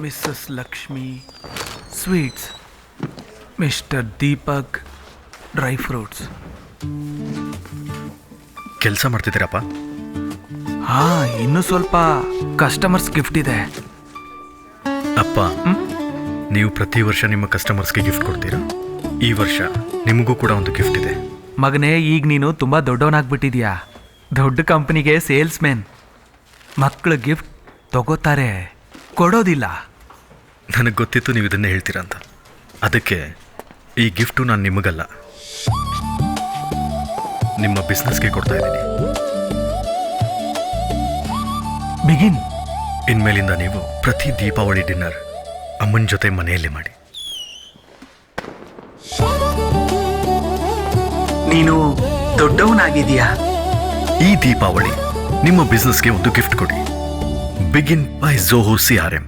Missus Lakshmi sweets, Mr Deepak dry fruits. ಕೆಲಸ ಮಾಡ್ತಿದ್ದೀರಪ್ಪ? ಹಾ, ಇನ್ನೂ ಸ್ವಲ್ಪ ಕಸ್ಟಮರ್ಸ್ ಗಿಫ್ಟ್ ಇದೆ. ಅಪ್ಪ, ನೀವು ಪ್ರತಿ ವರ್ಷ ನಿಮ್ಮ ಕಸ್ಟಮರ್ಸ್ಗೆ ಗಿಫ್ಟ್ ಕೊಡ್ತೀರಾ? ಈ ವರ್ಷ ನಿಮಗೂ ಕೂಡ ಒಂದು ಗಿಫ್ಟ್ ಇದೆ. ಮಗನೇ, ಈಗ ನೀನು ತುಂಬ ದೊಡ್ಡವನಾಗ್ಬಿಟ್ಟಿದ್ಯಾ. ದೊಡ್ಡ ಕಂಪ್ನಿಗೆ ಸೇಲ್ಸ್ ಮ್ಯಾನ್. ಮಕ್ಕಳು ಗಿಫ್ಟ್ ತಗೋತಾರೆ, ಕೊಡೋದಿಲ್ಲ. ನನಗೆ ಗೊತ್ತಿತ್ತು ನೀವು ಇದನ್ನೇ ಹೇಳ್ತೀರಾ ಅಂತ. ಅದಕ್ಕೆ ಈ ಗಿಫ್ಟು ನಾನು ನಿಮಗಲ್ಲ, ನಿಮ್ಮ ಬಿಸ್ನೆಸ್ಗೆ ಕೊಡ್ತಾ ಇದ್ದೀನಿ. ಬಿಗಿನ್. ಇನ್ಮೇಲಿಂದ ನೀವು ಪ್ರತಿ ದೀಪಾವಳಿ ಡಿನ್ನರ್ ಅಮ್ಮನ ಜೊತೆ ಮನೆಯಲ್ಲಿ ಮಾಡಿ. ನೀನು ದೊಡ್ಡವನಾಗಿದೀಯಾ. ಈ ದೀಪಾವಳಿ ನಿಮ್ಮ ಬಿಸ್ನೆಸ್ಗೆ ಒಂದು ಗಿಫ್ಟ್ ಕೊಡಿ. Begin by Zoho CRM.